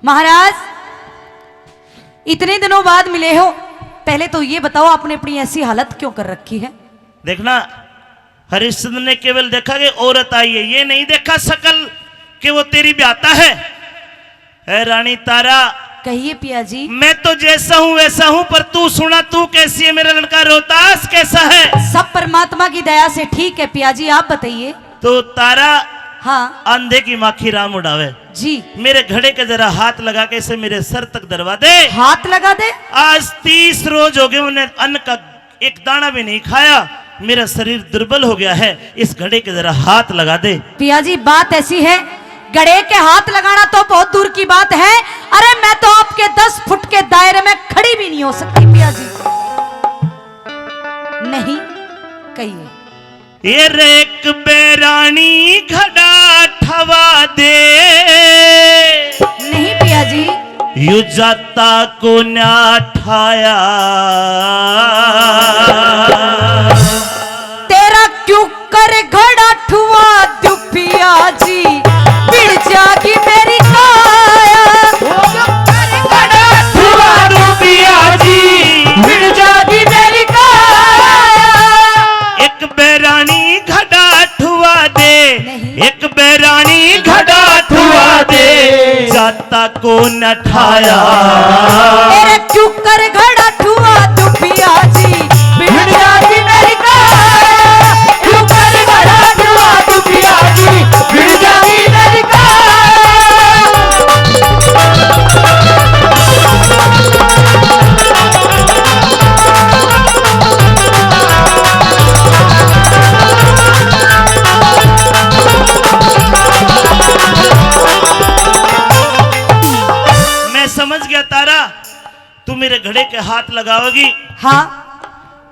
महाराज इतने दिनों बाद मिले हो, पहले तो ये बताओ आपने अपनी ऐसी हालत क्यों कर रखी है? देखना, हरिश्चंद्र ने केवल देखा कि औरत आई है, ये नहीं देखा शकल कि वो तेरी ब्याता है। रानी तारा, कहिए पिया जी। मैं तो जैसा हूँ वैसा हूँ, पर तू सुना, तू कैसी है? मेरा लड़का रोहतास कैसा है? सब परमात्मा की दया से ठीक है पिया जी, आप बताइए। तो तारा, हाँ अंधे की माखी राम उड़ावे जी। मेरे घड़े के जरा हाथ लगा के इसे मेरे सर तक दरवा दे। हाथ लगा दे? आज 30 रोज हो गए, उन्हें अन्न का एक दाना भी नहीं खाया, मेरा शरीर दुर्बल हो गया है, इस घड़े के जरा हाथ लगा दे। पिया जी बात ऐसी है, घड़े के हाथ लगाना तो बहुत दूर की बात है। अरे मैं तो आपके 10 फुट के दायरे में खड़ी भी नहीं हो सकती पिया जी। नहीं, कहिए। ये रेक बेरानी घड़ा ठवा दे। नहीं पिया जी। यू जाता को न्या ठाया, तेरा क्यों कर घड़ा ठुआ दू पिया जी, बिड़ जागी मेरी काया। घड़ा ठुआ दू पिया जी, बिड़ जागी मेरी काया। एक बेरानी घड़ा ठुआ दे, एक बेरानी घड़ा ठुआ दे, जाता को न ठाया। तेरे क्यों कर घड़ा ठुआ दू पिया जी, बिड़ जागी मेरी काया। क्यों कर घड़ा ठुआ दू पिया जी, बिड़ जागी मेरी काया। समझ गया तारा, तू मेरे घड़े के हाथ लगाओगी। हाँ,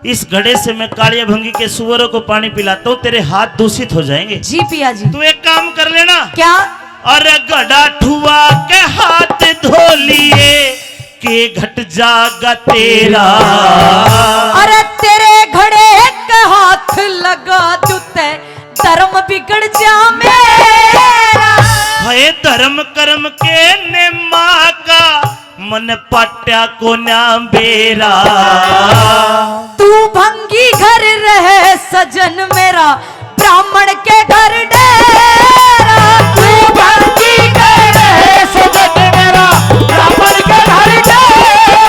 इस घड़े से मैं कालिया भंगी के सुअरों को पानी पिलाता हूँ, तेरे हाथ दूषित हो जाएंगे। जी पिया जी। तू एक काम कर लेना। क्या? अरे घड़ा ठुआ के हाथ धो लिए के घट जागा तेरा। अरे तेरे घड़े के हाथ लगा दूते, धर्म बिगड़ जा मेरा। है धर्म कर्म के निम्मा का, मन पाट्या को नाम बेरा। तू भंगी घर रहे सजन मेरा, ब्राह्मण के घर डेरा। तू भंगी घर रहे सजन मेरा, ब्राह्मण के घर डेरा।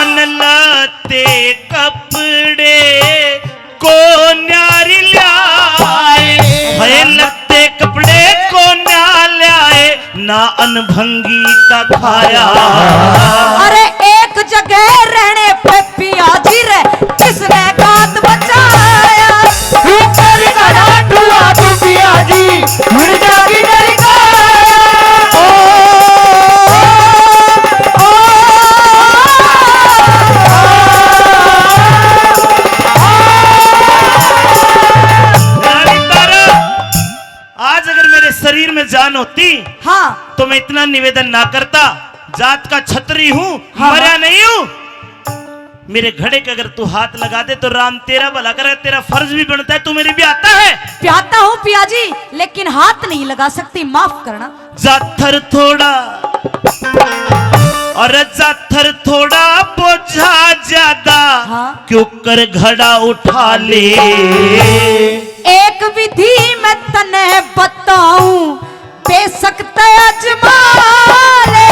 मन लाते कपड़े को न्यारी लाए, है लगते कपड़े को न्याले आए, ना अनभंगी का खाया। अरे एक जगह रहने पे पिया जी रे, किसने बात बचाया। ऊपर घड़ा ठुआ दू पिया जी, मिल जागी मेरी काया। आज अगर मेरे शरीर में जान होती, हाँ, तो मैं इतना निवेदन ना करता। जात का छत्री हूँ, हाँ, मरा नहीं हूँ। मेरे घड़े के अगर तू हाथ लगा दे तो राम तेरा भला करे, तेरा फर्ज भी बनता है, तू मेरी भी आता है। प्याता हूँ पिया जी, लेकिन हाथ नहीं लगा सकती, माफ करना। जाथर थोड़ा और जाथर थोड़ा बोझा ज्यादा, हाँ। क्यों कर घड़ा उठा ले। एक विधि मैं तने बताऊं, बेशक अजमा ले।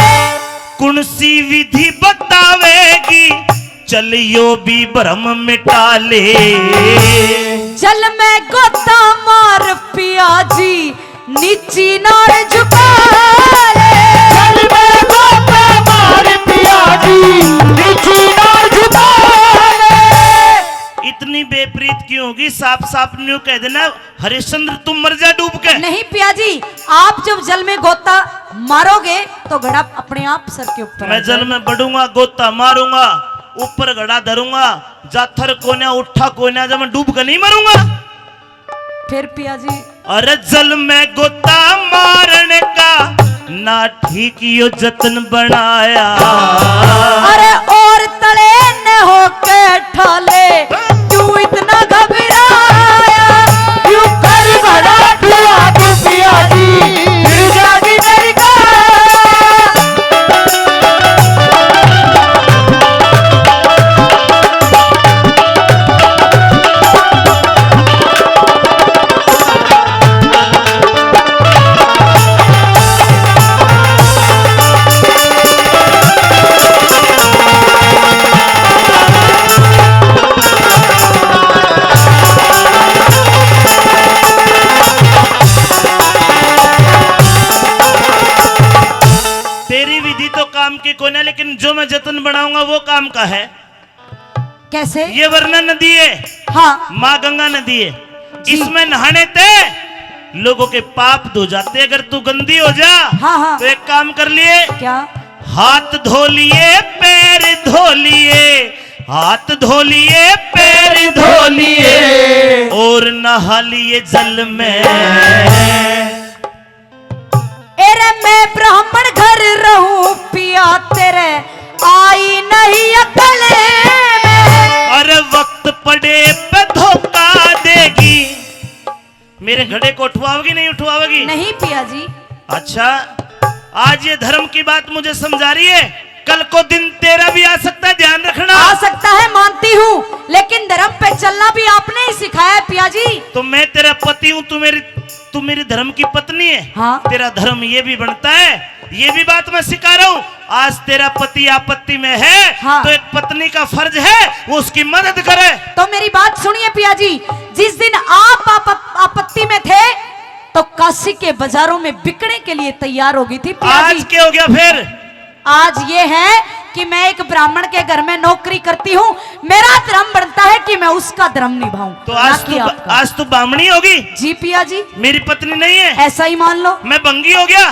कौन सी विधि बतावेगी, चलियो भी भ्रम मिटा ले। जल में गोता मार पिया जी, नीची नार झुका ले। जल में गोता मार पिया जी, नीची नार झुका ले। इतनी बेपरीत क्यों होगी? साफ साफ न्यू कह देना, हरिश्चंद्र तुम मर जा डूब के। नहीं पिया जी, आप जब जल में गोता मारोगे तो घड़ा अपने आप सर के ऊपर। मैं जल में बढ़ूंगा, गोता मारूंगा, ऊपर घड़ा धरूंगा, जाथर कोन्या उठा कोन्या, जब मैं डूब के नहीं मरूंगा। फिर पिया जी? अरे जल में गोता मारने का ना ठीक यो जतन बनाया। अरे और तले न होके ठाले, क्यों इतना घबराया। क्यों कर घड़ा ठुआ दू पिया जी, मिल जागी मेरी काया। काम की कोई ना, लेकिन जो मैं जतन बनाऊंगा वो काम का है। कैसे? ये वरना नदी है, हाँ माँ गंगा नदी है, जी। इसमें नहाने ते लोगों के पाप धो जाते। अगर तू गंदी हो जा हाँ हाँ। तो एक काम कर लिए, क्या? हाथ धो लिए पैर धो लिए, हाथ धो लिए पैर धो लिए और नहा लिए जल में। एरे मैं ब्राह्मण घर रहूं पिया तेरे आई नहीं अकल में। अरे वक्त पड़े पे धोखा देगी। मेरे घड़े को उठवाओगी नहीं उठवाओगी? नहीं पिया जी। अच्छा, आज ये धर्म की बात मुझे समझा रही है, कल को दिन तेरा भी आ सकता है, ध्यान रखना। आ सकता है मानती हूँ, लेकिन धर्म पे चलना भी आपने ही सिखाया है पिया जी। तो मैं तेरा पति हूँ, तू मेरी धर्म की पत्नी है। हाँ। तेरा धर्म ये भी बनता है, ये भी बात मैं सिखा रहा हूँ। आज तेरा पति आपत्ति में है, हाँ। तो एक पत्नी का फर्ज है वो उसकी मदद करे। तो मेरी बात सुनिए पिया जी, जिस दिन आप आपत्ति में थे तो काशी के बाजारों में बिकने के लिए तैयार हो गई थी पिया जी। आज क्या हो गया फिर? आज ये है कि मैं एक ब्राह्मण के घर में नौकरी करती हूँ, मेरा धर्म बनता है कि मैं उसका धर्म निभाऊं। तो आज तू बामणी होगी? जी पिया जी। मेरी पत्नी नहीं है? ऐसा ही मान लो। मैं बंगी हो गया?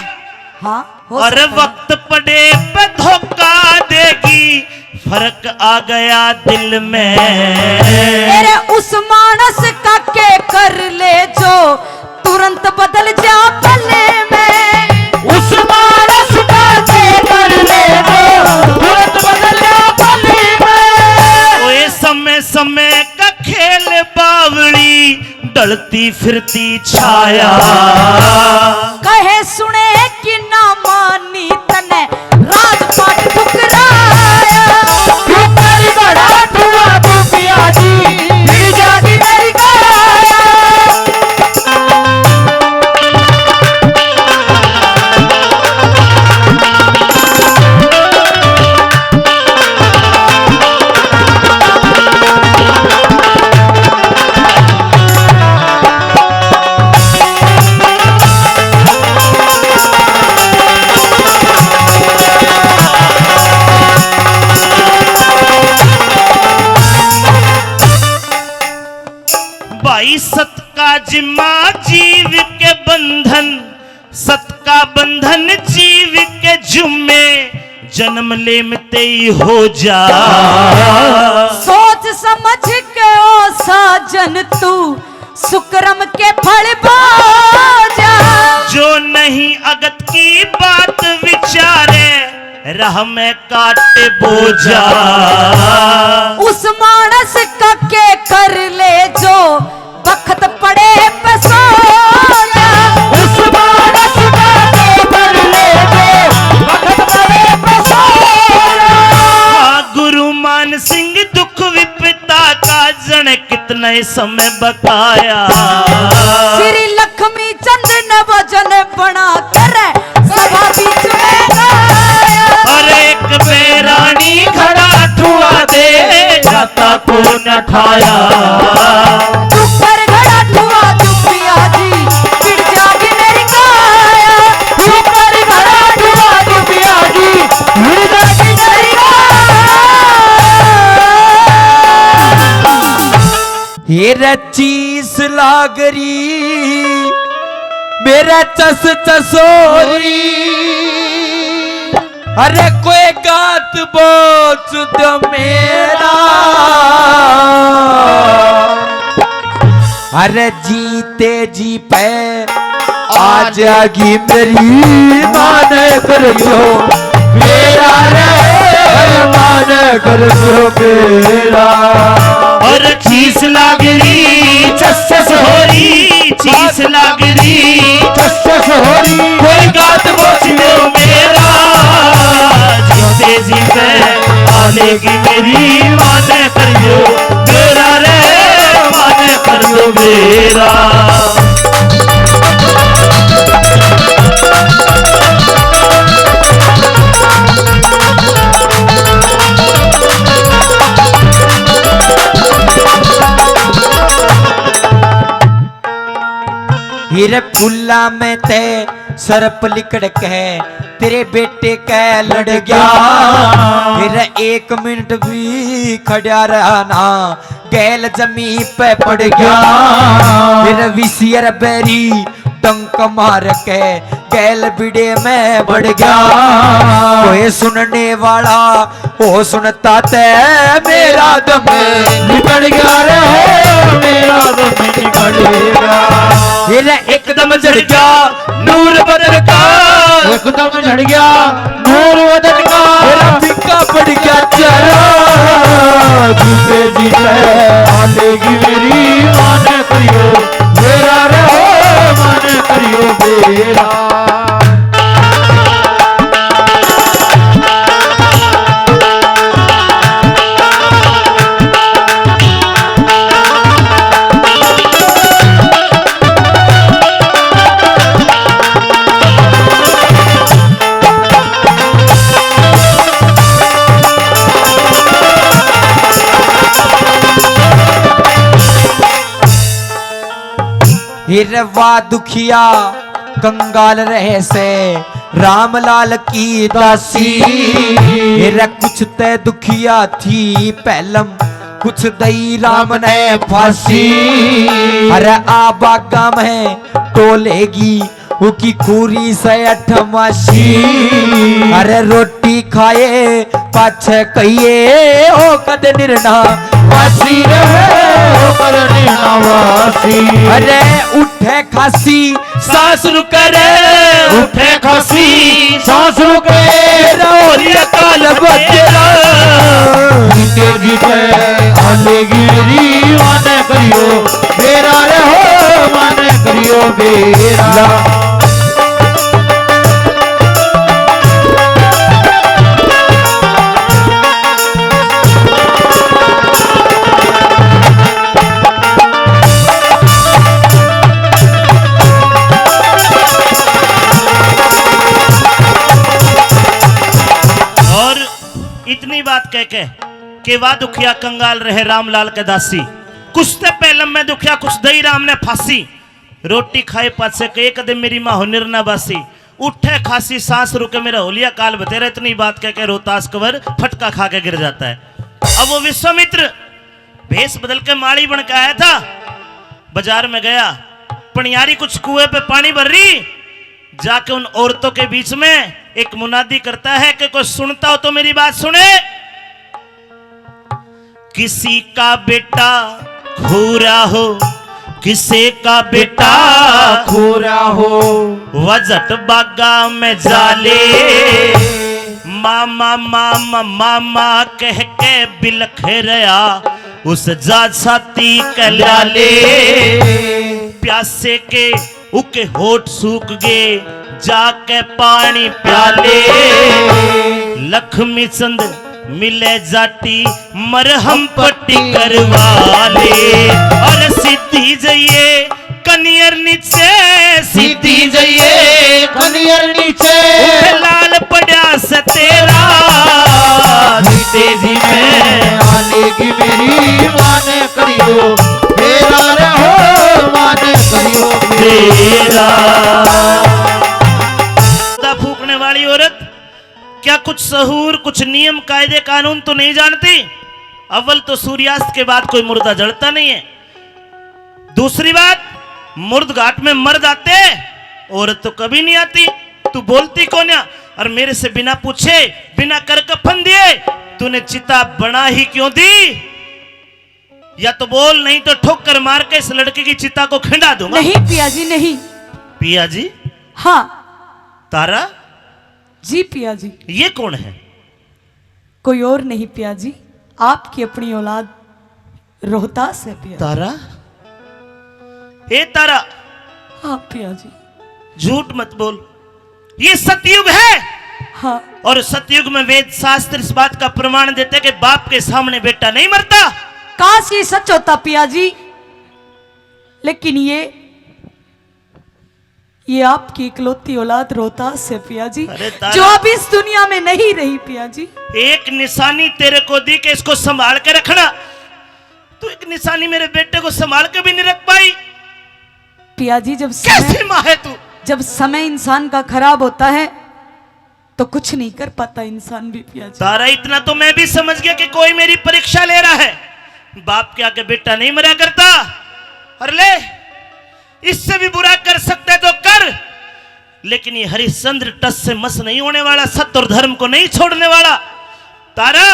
हाँ हो अरे सकता है। वक्त पड़े पे धोखा देगी, फर्क आ गया दिल में। मेरे उस मानस का के कर ले जो तुरंत बदल जा पले में। उस मानस का के कर ले जो तुरंत बदल जा पले में। ओए समय समय का खेल बावड़ी, ढलती फिरती छाया। कहे सुने कि ना मानी तने राजपाट ठुकराया। ठुकर बड़ा ठुआ तू पिया जी, भिड़ जागी मेरी काया। भाई सत का जिम्मा जीव के बंधन, सत का बंधन जीव के जुम्मे, जन्म लेमते ही हो जा। सोच समझ के ओ साजन तू सुकरम के फल बोजा। जो नहीं अगत की बात विचारे, राह में काटे बोझा। उस मानस का के कर ले जो बखत पड़े पे सो जा। उस मानस का के कर ले जो बखत पड़े पे सो जा। हाँ, गुरु मान सिंह दुख विपदा का जन कितने समय बकाया। श्री लक्ष्मी चंद ने वजन बना कर सभा बीच में गाया। अरे एक बेरानी खड़ा ठुआ दे, जाता को न ठाया। ऊपर घड़ा ठुआ तू पिया जी, भिड़ जागी मेरी काया। ऊपर घड़ा ठुआ तू पिया जी, भिड़ जागी मेरी काया। ये चीस लागरी मेरा चस चसोरी। अरे कोई गात बोच दो मेरा। अरे जीते जी पे आ जागी मेरी मान कर जो मेरा रे मान कर जो मेरा। और चीस लागरी चस होरी, चीस लागरी चस होरी कोई गात बोच दो मेरा। जीते जी पे आलेगी मेरी माने कर दो मेरा रे, माने कर दो मेरा। हीरे फुल्ला में ते सरप लिकड़ के तेरे बेटे के लड़ गया। फिर 1 मिनट भी खड़ा रहा ना, गैल जमी पे पड़ गया। फिर विसियर बैरी डंक मार के गैल बिड़े में बढ़ गया। कोई सुनने वाला वो सुनता ते मेरा दम निकल गया रे, मेरा दम निकल गया। फिर एकदम जड़ गया नूर बदन का, एकदम जड़ गया नूर बदन का। मेरा फिक्का पड़ गया चेहरा, जीते जीते आलेगी मेरी मान करियो मेरा रे, मान करियो मेरा। हिरवा दुखिया कंगाल रहे से रामलाल की दासी। हिर कुछ ते दुखिया थी पहलम, कुछ दई राम ने फांसी। अरे आ बागा में टोलेगी उकी खूरी से 88। अरे रोटी खाए पाछे कहिए ओ कद निर्णा वासी रहे, ओ कद निर्णा वासी। अरे उठे खासी सांस रुके, उठे खासी सांस रुके, रोलिया काल बचरा। जीते जीते आलेगी मेरी माने करियो मेरा रे, हो माने करियो मेरा। इतनी बात कह के कि वाह दुखिया कंगाल रहे रामलाल के दासी। कुछ ते पहलम में दुखिया कुछ दई राम ने फांसी। रोटी खाए पासे के एक दिन मेरी माँ हो निर्ना बासी। उठे खासी सांस रुके मेरा होलिया काल बतेरा। इतनी बात कह के रोहतास कंवर फटका खा के गिर जाता है। अब वो विश्वामित्र भेष बदल के माड़ी बन के आया था, बाजार में गया, पनियारी कुछ कुएं पे पानी भर रही, जाके उन औरतों के बीच में एक मुनादी करता है कि कोई सुनता हो तो मेरी बात सुने। किसी का बेटा खूरा हो, किसी का बेटा खूरा हो, वजट बागा में जाले। मामा मामा मामा कह के बिलख रहा उस जात साथी कहलाले। प्यासे के उके होठ सूख गए जाके पानी प्याले। लक्ष्मी चंद मिले जाटी मरहम पट्टी करवा ले। और सीधी जइए कनियर नीचे, सीधी जइए कनियर नीचे, लाल पड़ा से तेरा। तेजी में आलेगी मेरी माने करियो मेरा रे, हो माने करियो मेरा। फूकने वाली औरत क्या कुछ सहूर, कुछ नियम कायदे कानून तो नहीं जानती? अव्वल तो सूर्यास्त के बाद कोई मुर्दा जलता नहीं है। दूसरी बात, मुर्द घाट में मर्द आते, औरत तो कभी नहीं आती। तू बोलती कौन है? और मेरे से बिना पूछे बिना कर कफन दिए तूने चिता बना ही क्यों दी? या तो बोल, नहीं तो ठोकर मार के इस लड़के की चिता को खिंडा दूंगा। नहीं पिया जी नहीं। पिया जी? हाँ तारा जी पिया जी। ये कौन है? कोई और नहीं पिया जी, आपकी अपनी औलाद रोहतास है पिया। तारा? ए तारा, हाँ पिया जी। झूठ मत बोल, ये सतयुग है। हाँ। और सतयुग में वेद शास्त्र इस बात का प्रमाण देते कि बाप के सामने बेटा नहीं मरता। काश ये सच होता पिया जी, लेकिन ये आपकी इकलौती औलाद रोहतास है पिया जी, जो अब इस दुनिया में नहीं रही पिया जी। एक निशानी तेरे को दी कि इसको संभाल के रखना, तो एक निशानी मेरे बेटे को संभाल के भी नहीं रख पाई। पिया जी जब कैसी माँ है तू? जब समय इंसान का खराब होता है तो कुछ नहीं कर पाता इंसान भी पिया जी। तारा इतना तो मैं भी समझ गया कि कोई मेरी परीक्षा ले रहा है। बाप के आगे बेटा नहीं मरा करता। अरे ले, इससे भी बुरा कर सकता है तो कर, लेकिन ये हरिश्चंद्र टस से मस नहीं होने वाला, सत्य और धर्म को नहीं छोड़ने वाला। तारा,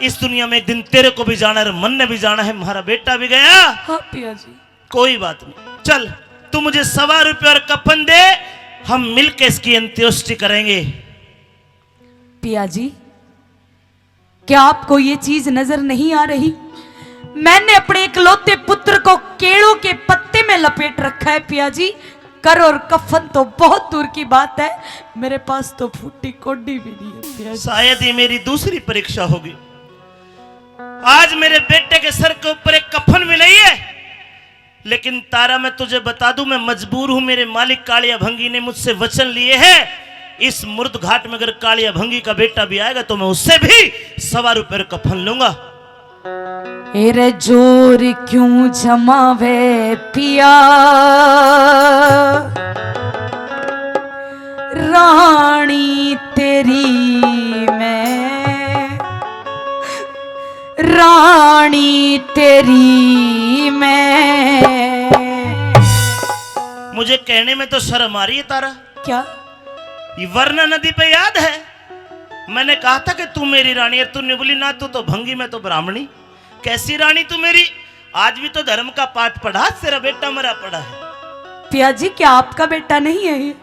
इस दुनिया में एक दिन तेरे को भी जाना है, मन ने भी जाना है, हमारा बेटा भी गया। हाँ पिया जी। कोई बात नहीं, चल तू मुझे 1.25 रुपये और कफन दे, हम मिलकर इसकी अंत्येष्टि करेंगे। पिया जी, क्या आपको ये चीज नजर नहीं आ रही? मैंने अपने इकलौते पुत्र को केलों के पत्ते में लपेट रखा है पिया जी। कर और कफन तो बहुत दूर की बात है, मेरे पास तो फूटी कोडी भी नहीं है पिया जी। शायद ये मेरी दूसरी परीक्षा होगी। आज मेरे बेटे के सर के ऊपर एक कफन भी नहीं है, लेकिन तारा मैं तुझे बता दूं, मैं मजबूर हूं। मेरे मालिक कालिया भंगी ने मुझसे वचन लिए हैं, इस मुर्द घाट में अगर कालिया भंगी का बेटा भी आएगा तो मैं उससे भी 1.25 रुपये कफन लूंगा। एरे जोर क्यों जमावे पिया, रानी तेरी मैं, रानी तेरी मैं। मुझे कहने में तो शर्म आ रही है तारा। क्या? ये वरना नदी पे याद है, मैंने कहा था कि तू मेरी रानी है, तूने बोली ना तू तो भंगी, मैं तो ब्राह्मणी। कैसी रानी तू मेरी? आज भी तो धर्म का पाठ पढ़ा, तेरा बेटा मरा पड़ा है। पिया जी, क्या आपका बेटा नहीं है ये?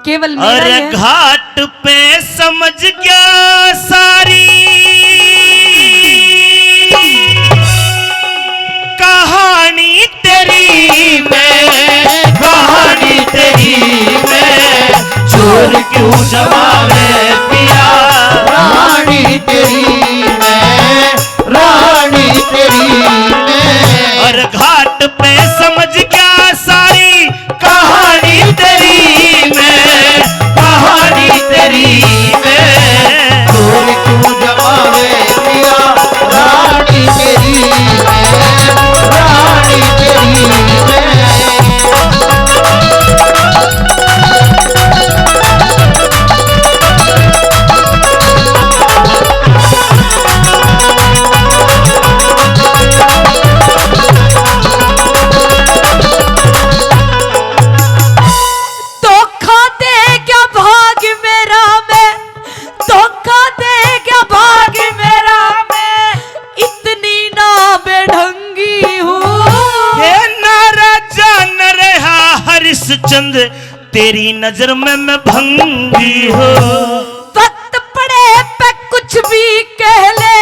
केवल मेरा अरे है। घाट पे समझ गया सारी कहानी तेरी मैं, कहानी तेरी मैं, चोर क्यों जमावे पिया, रानी तेरी मैं, रानी तेरी मैं। और घाट पे समझ गया सारी कहानी तेरी मैं, कहानी तेरी मैं। चोर क्यों जमावे पिया, रानी तेरी मैं, रानी तेरी मैं। चंद तेरी नजर में मैं भंगी हो। वक्त पड़े पे कुछ भी कह ले,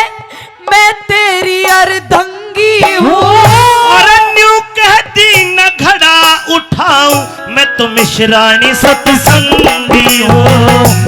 मैं तेरी अर्धंगी हूँ। और न्यू कहती न घड़ा उठाऊं, मैं तो मिश्रानी सत्संगी हूँ।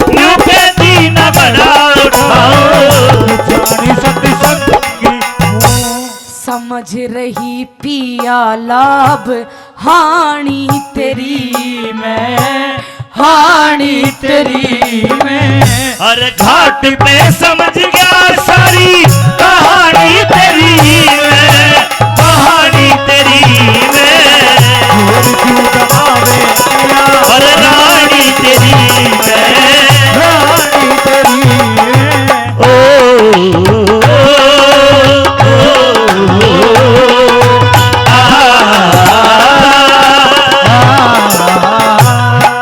न्यू कहती न घड़ा उठाऊं, मिश्रानी सत्संगी हूँ। समझ रही पिया लाभ हानि तेरी मैं, हानि तेरी मैं। और घाट पे समझ गया सारी कहानी तेरी मैं, कहानी तेरी मैं। और रानी तेरी मैं, रानी तेरी मैं। ओ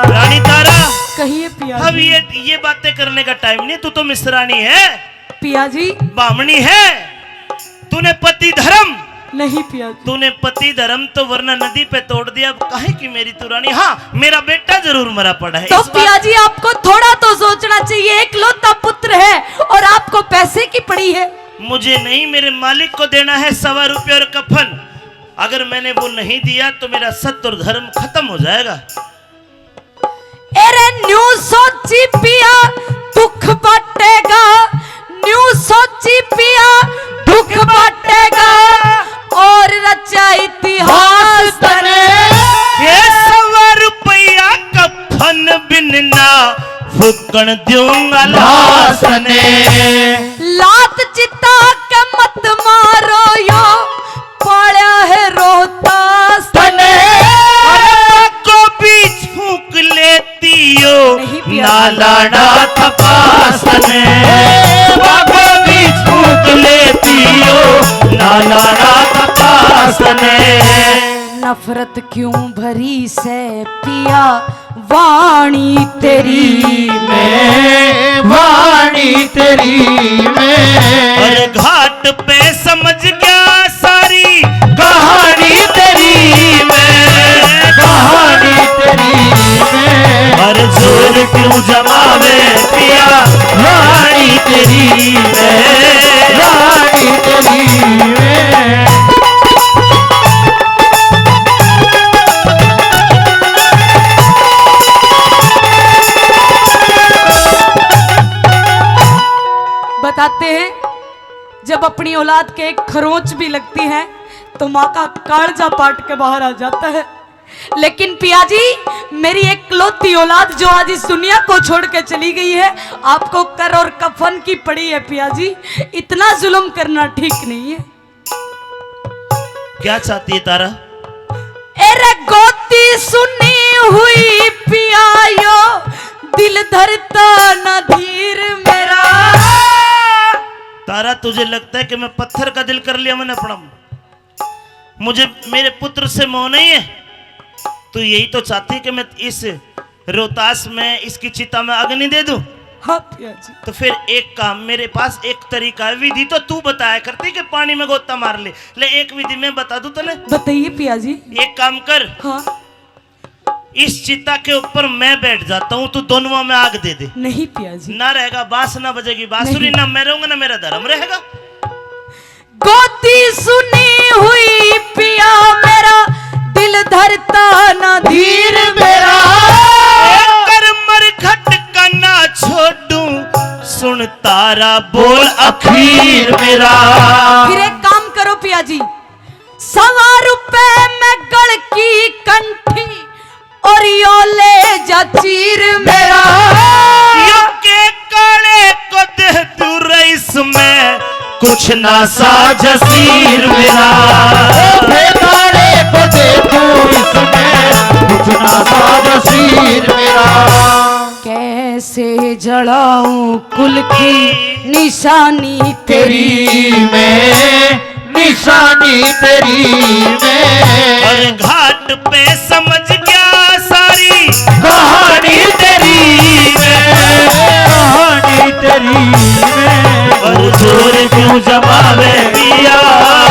रानी तारा, कहिए पिया अब जी। ये बातें करने का टाइम नहीं। तू तो मिश्रानी है, पिया जी बामणी है, तूने पति धर्म, नहीं पिया जी। तूने पति धर्म तो वरना नदी पे तोड़ दिया। अब काहे की मेरी तू रानी? हाँ, मेरा बेटा जरूर मरा पड़ा है। तो इस पिया जी, आपको थोड़ा तो सोचना चाहिए, एकलौता पुत्र है और आपको पैसे की पड़ी है। मुझे नहीं, मेरे मालिक को देना है 1.25 रुपये और कफन। अगर मैंने वो नहीं दिया तो मेरा सत्य और धर्म खत्म हो जाएगा। अरे न्यू सोची पिया दुख बांटेगा, न्यू सोची पिया दुख बांटेगा और रचा इतिहास तने। ये 1.25 रुपया कफन बिनना फूकन दूंगा लाश ने। लात चिता के मत मारो यो, पड़ा है रोहतास तने। को बीच फूक लाड़ा तपासने बाबा भी छूट लेती हो ना लाड़ा तपासने। नफरत क्यों भरी से पिया वाणी तेरी मैं वाणी तेरी मैं और घाट पे समझ गया सारी कहानी तेरी मैं कहानी तेरी मैं और जोर क्यों जमावे पिया रानी तेरी मैं रानी तेरी मैं बताते हैं जब अपनी औलाद के एक खरोंच भी लगती है तो माँ का कालजा पाट के बाहर आ जाता है। लेकिन पिया जी, मेरी एक लौती औलाद जो आज इस दुनिया को छोड़ के चली गई है, आपको कर और कफन की पड़ी है। पिया जी, इतना जुल्म करना ठीक नहीं है। क्या चाहती है तारा? एरे गोती सुनी हुई पिया यो दिल धरता न धीर मेरा। तारा, तुझे लगता है कि मैं पत्थर का दिल कर लिया मैंने अपना? मुझे मेरे पुत्र से मोह नहीं है। तू यही तो चाहती है कि मैं इस रोहतास में इसकी चिता में अग्नि दे दूं? हाँ पिया जी। तो फिर एक काम, मेरे पास एक तरीका है। विधि तो तू बताया करती कि पानी में गोता मार ले एक विधि मैं बता दूं तने। बताइए पिया जी। एक काम कर, हाँ। इस चिता के ऊपर मैं बैठ जाता हूँ, तू दोनों में आग दे दे। नहीं पिया जी। ना रहेगा बांस, ना बजेगी बांसुरी, ना मैं रहूंगा ना मेरा धर्म रहेगा। गोती सुनी हुई पिया मेरा दिल धरता न धीर मेरा। कर मरघट का ना छोड़ूं, सुन तारा बोल अखीर मेरा। फिर एक काम करो पिया जी, 100 रुपए में गढ़ की कंठी और यो ले जा चीर मेरा। यो के काले को दे तू रईस में कुछ ना साजसीर मेरा। बेगाड़े को दे तू इसमें कुछ ना साजसीर मेरा। कैसे जलाऊं कुल की निशानी तेरी तेरी मैं निशानी तेरी मैं और घाट पे समझ गया सारी कहानी तेरी मैं कहानी तेरी मैं और जोर क्यों जमावे पिया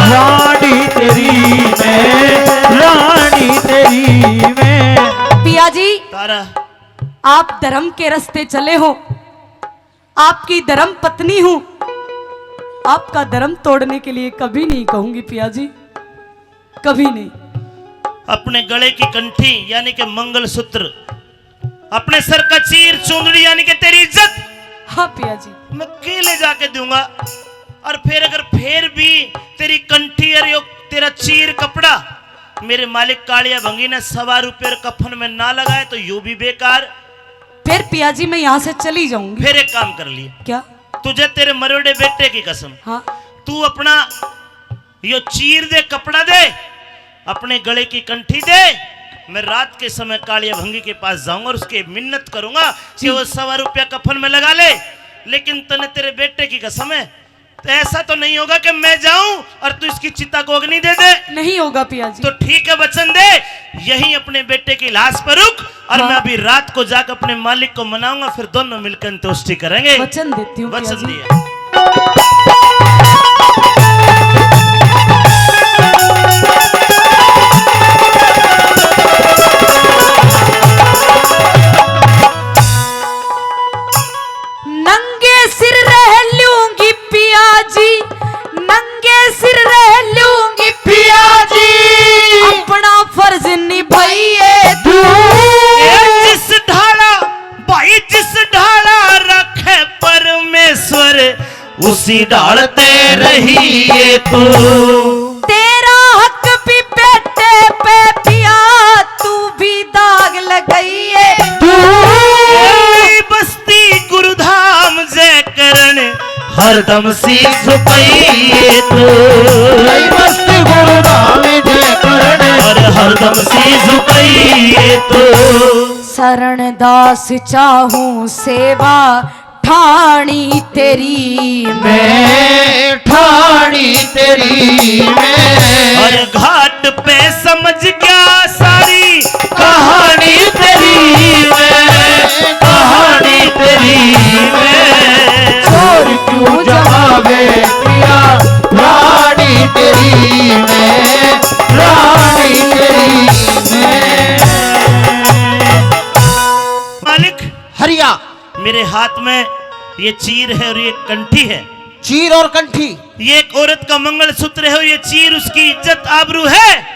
रानी तेरी मैं रानी तेरी मैं। पिया जी, तारा, आप धर्म के रास्ते चले हो, आपकी धर्म पत्नी हूं, आपका धर्म तोड़ने के लिए कभी नहीं कहूंगी पिया जी, कभी नहीं। अपने गले की कंठी यानी कि मंगलसूत्र, अपने सर का चीर चुंदड़ी यानी कि तेरी इज्जत, हाँ पिया जी। मैं केले जाके दूंगा। और फिर अगर फिर भी तेरी कंठी और यो तेरा चीर कपड़ा मेरे मालिक कालिया भंगी ने 100 रुपये कफन में ना लगाए तो यू भी बेकार। फिर पिया जी मैं यहाँ से चली जाऊंगी। फिर एक काम कर लिए, क्या? तुझे तेरे मरोड़े बेटे की कसम, हाँ। तू अपना यो चीर दे, कपड़ा दे, अपने गले की कंठी दे। मैं रात के समय कालिया भंगी के पास जाऊंगा और उसकी मिन्नत करूंगा कि वो 100 रुपया कफन में लगा ले। लेकिन तने तेरे बेटे की कसम है, तो ऐसा तो नहीं होगा कि मैं जाऊं और तू इसकी चिता को अग्नि दे दे। नहीं होगा पिया जी। तो ठीक है, वचन दे, यहीं अपने बेटे की लाश पर रुक और मैं अभी रात को जाकर अपने मालिक को मनाऊंगा, फिर दोनों मिलकर अंत्येष्टि करेंगे। वचन देती हूँ पिया वचन जी। दिया। नंगे सिर रह लूंगी पिया जी, नंगे सिर रह लूंगी पिया जी, अपना फर्ज निभाइए तू। जिस ढाला भाई, जिस ढाला रखे परमेश्वर, उसी ढालते रहिए तू। तेरा हक भी बेटे पे पिया, तू भी दाग लगाइए तू। बस्ती गुरुधाम जय करण हरदम शीश झुकाइए तू। मस्त गुरुनाम जय करण और हरदम शीश झुकाइए तू। शरण दास चाहूं सेवा ठाणी तेरी मैं ठाणी तेरी मैं और घाट पे समझ गया सारी कहानी तेरी मैं कहानी तेरी मैं चोर क्यों जमावे पिया रानी तेरी मैं रानी तेरी मैं मालिक हरिया मेरे हाथ में ये चीर है और ये कंठी है। चीर और कंठी, ये एक औरत का मंगलसूत्र है और ये चीर उसकी इज्जत आबरू है।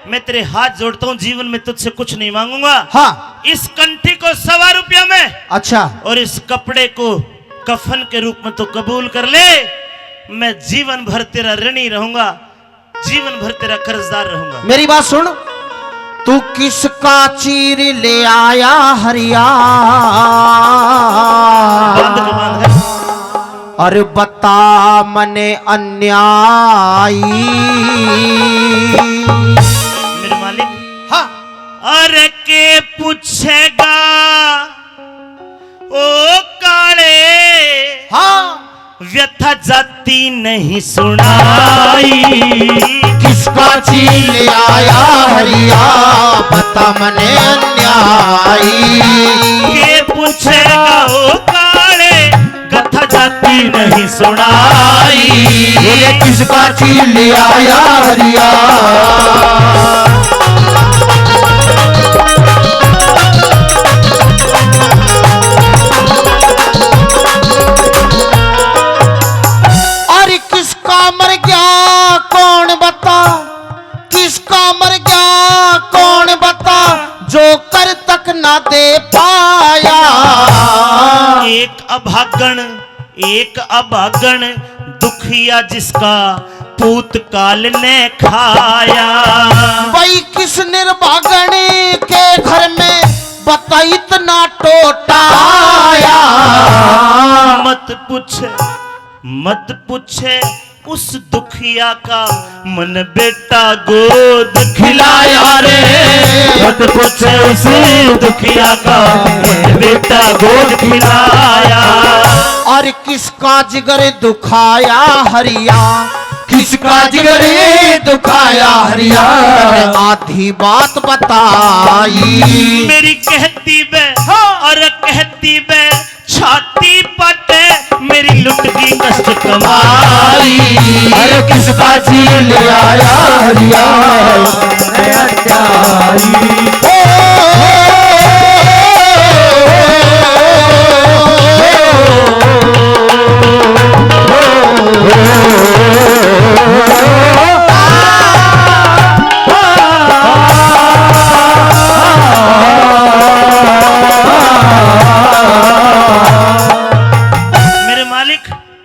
मैं तेरे हाथ जोड़ता हूँ, जीवन में तुझसे कुछ नहीं मांगूंगा। हाँ इस कंठी को 1.25 रुपया में अच्छा और इस कपड़े को कफन के रूप में तो कबूल कर ले। मैं जीवन भर तेरा ऋणी रहूंगा, जीवन भर तेरा कर्जदार रहूंगा। मेरी बात सुन, तू किसका चीर ले आया हरिया बांध के बांध के। और बता मने अन्यायी। मेरे मालिक हाँ अरे के पूछेगा ओ काले हाँ व्यथा जाती नहीं सुनाई। किसका चीर ले आया हरिया बता मने अन्यायी। के पूछेगा ओ काले कथा जाती नहीं सुनाई। ये किसका चीर ले आया हरिया और किसका मर गया कौन बता, किसका मर गया कौन बता, जो कर तक ना दे पाया। एक अभागन दुखिया जिसका पूत काल ने खाया। भाई किस निर्भागन के घर में बता इतना टोटाया। मत पूछे उस दुखिया का मन बेटा गोद खिलाया रे। मत पूछे उस दुखिया का मन बेटा गोद खिलाया। और किसका जिगर दुखाया हरिया, किसका जिगर दुखाया हरिया आधी बात बताई। मेरी कहती बे और कहती बे छाती पटे मेरी लुट की कष्ट कमाई। अरे किसका चीर ले आया हरिया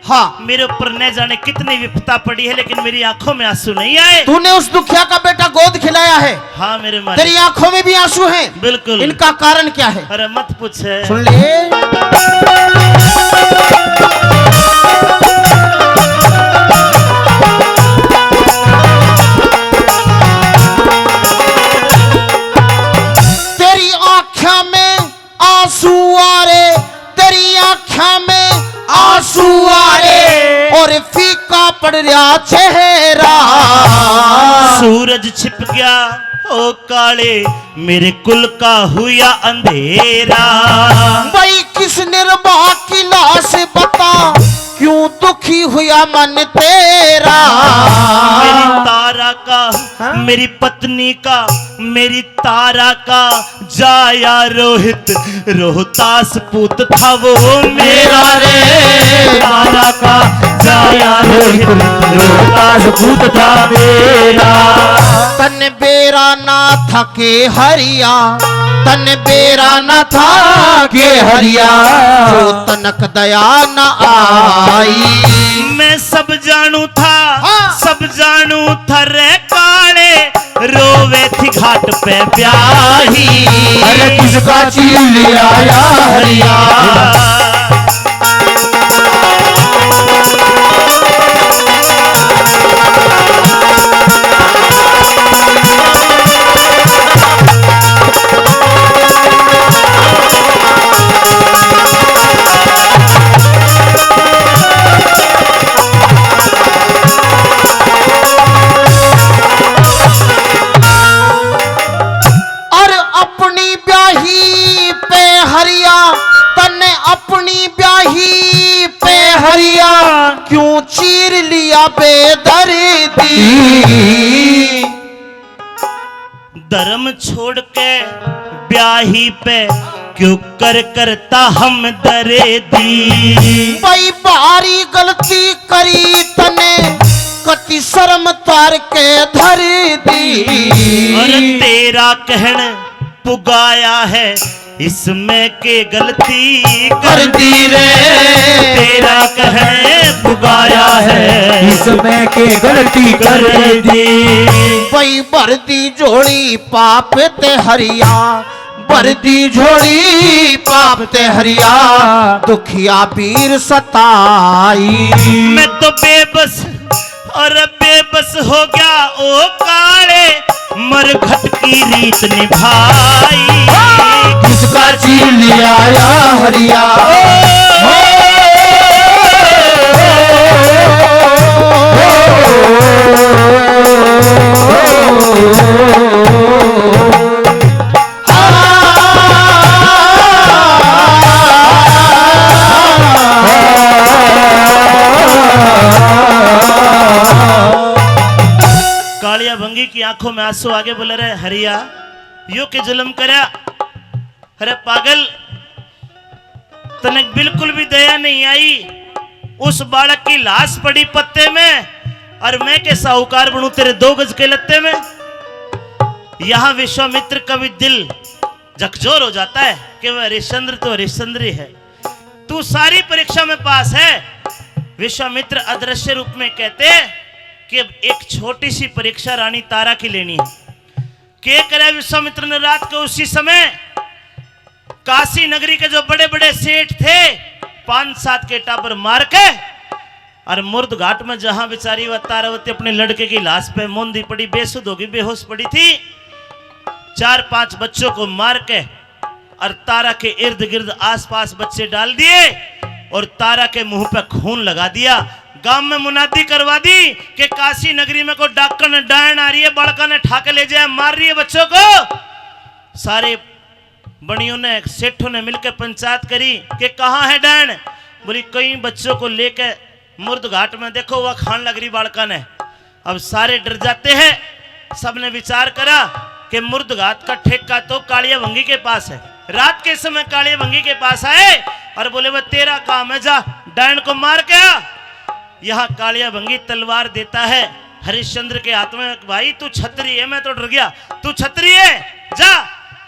हाँ मेरे ऊपर न जाने कितनी विपदा पड़ी है, लेकिन मेरी आंखों में आंसू नहीं आए। तूने उस दुखिया का बेटा गोद खिलाया है, हाँ मेरे मालिक। तेरी आंखों में भी आंसू हैं। बिल्कुल। इनका कारण क्या है? अरे मत पूछ। सुन ले। तेरी आँखों में आंसू आ रे, तेरी आँखों में आंसू आ रे, और फीका पड़ रहा चेहरा। सूरज छिप गया ओ काले मेरे कुल का हुआ अंधेरा। भाई किस निर्वाह की लाश बता, क्यों दुखी हुआ मन तेरा। मेरी तारा का मेरी पत्नी का मेरी तारा का जाया रोहित रोहतास पूत था वो मेरा रे। तारा का जाया रोहित रोहतास पूत था मेरा। तन बेरा ना था के हरिया, तन बेरा न था के हरिया, जो तनक दया न आई। मैं सब जानू था हाँ। सब जानू था रे काले रोवे थी घाट पे ब्याही। अरे किसका चीर ले आया हरिया क्यों चीर लिया बेदर्दी। धर्म छोड़ के ब्याही पे क्यों करता हम दर्दी। भाई भारी गलती करी तने कति शर्म तार के धर दी। और तेरा कहन पुगाया है इसमें के गलती कर दी रे। तेरा कहन पुगाया है इसमें के गलती कर दी। भाई भरती झोली पाप ते हरिया, भरती झोली पाप ते हरिया, दुखिया पीर सताई। मैं तो बेबस और बेबस हो गया ओ काले, मरघट की रीत निभाई। किसका चीर लिया आया हरिया। कालिया भंगी की आंखों में आंसू आगे बोले रहे हरिया यो के जुल्म करया। अरे पागल तने बिल्कुल भी दया नहीं आई। उस बालक की लाश पड़ी पत्ते में और मैं के साहूकार बनूं तेरे 2 गज के लत्ते में। यहां विश्वामित्र का भी दिल झकझोर हो जाता है कि वह हरिश्चंद्र तो हरिश्चंद्र ही है। तू सारी परीक्षा में पास है। विश्वामित्र अदृश्य रूप में कहते कि अब एक छोटी सी परीक्षा रानी तारा की लेनी है। क्या करे विश्वामित्र ने रात को उसी समय काशी नगरी के जो बड़े बड़े सेठ थे 5-7 के टाबर मार के और मुर्द घाट में जहां बेचारी वह तारावती अपने लड़के की लाश पे मोंदी पड़ी बेसुध होगी बेहोश पड़ी थी, 4-5 बच्चों को मार के और तारा के इर्द गिर्द आसपास बच्चे डाल दिए और तारा के मुंह पे खून लगा दिया। गांव में मुनादी करवा दी कि काशी नगरी में कोई डाकन ने डायन आ रही है, बड़का ने ठाके ले जाए, मार रही है बच्चों को। सारे बड़ियों ने सेठों ने मिलकर पंचायत करी कि कहाँ है डायन। बोली कई बच्चों को लेके मुर्द घाट में, देखो वह खान लग रही बालका ने। अब सारे डर जाते हैं। सबने विचार करा कि मुर्द घाट का ठेका तो कालिया भंगी के पास है। रात के समय कालिया भंगी के पास आए और बोले वह तेरा काम है, जा डायन को मार के आ। यहाँ कालिया भंगी तलवार देता है हरिश्चंद्र के हाथ में। भाई तू छतरी है, मैं तो डर गया। तू छतरी है, जा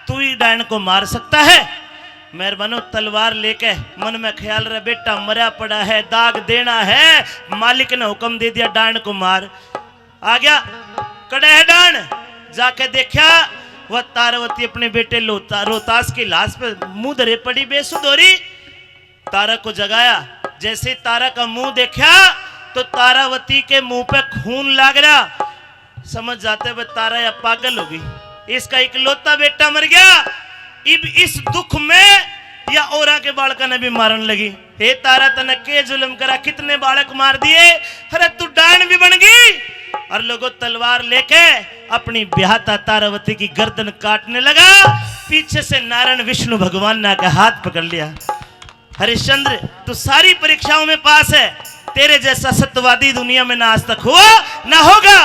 तू ही डायन को मार सकता है। मेहरबानो तलवार लेके मन में ख्याल रहे बेटा मरा पड़ा है, दाग देना है। मालिक ने हुक्म दे दिया डायन को मार। आ गया कड़े है डायन। जाके देखा वह तारावती अपने बेटे रोहतास की लाश पे मुंह धरे पड़ी बेसुध हो रही। तारा को जगाया। जैसे तारा का मुंह देखा तो तारावती के मुंह पे खून लग रहा। समझ जाते वह तारा या पागल होगी, इसका इकलौता बेटा मर गया। इब इस दुख में या औरा के बालका ने भी मारन लगी। हे तारा तने के जुल्म करा, कितने बालक मार दिए। अरे तू डायन भी बन गई। और लोगों तलवार लेके अपनी ब्याहता तारावती की गर्दन काटने लगा। पीछे से नारायण विष्णु भगवान ने आकर हाथ पकड़ लिया। हरिश्चंद्र तू सारी परीक्षाओं में पास है, तेरे जैसा सत्यवादी दुनिया में ना आज तक हुआ ना होगा।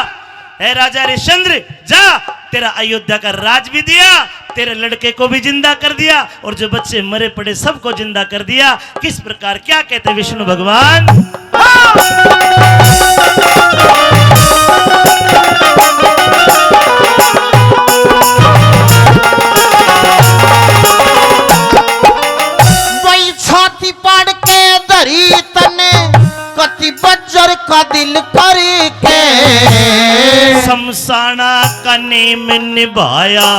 है राजा हरिश्चंद्र, जा तेरा अयोध्या का राज भी दिया, तेरे लड़के को भी जिंदा कर दिया और जो बच्चे मरे पड़े सबको जिंदा कर दिया। किस प्रकार क्या कहते विष्णु भगवान। वही छाती पाड़ के धरी तने कति बज्जर का दिल करके। शमशाना का नेम निभाया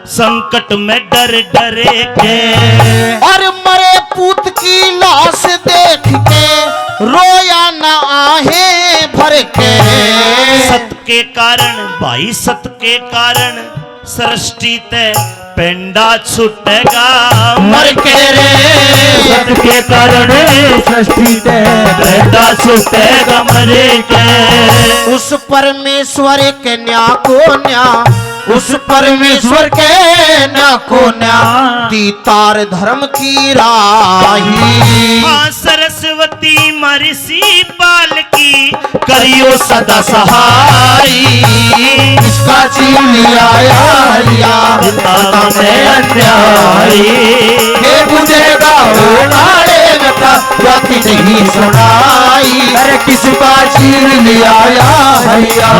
संकट में डर डरे के। और मरे पूत की लाश देख के रोया न आहे भर के। सत के कारण भाई सत के कारण सृष्टि ते पेंडा छूटेगा मर के रे। सत के कारण सृष्टि ते पेंडा छूटेगा मर के। उस परमेश्वर के न्या को न्या उस परमेश्वर के न को दी तार धर्म की राही। हाँ सरस्वती मरसी पाल की करियो सदा सहाई। इसका चीन आया में अन्यायी हे बुझेगा वो नारे बता जाति नहीं सुनाई। अरे किसका चीन आया हरिया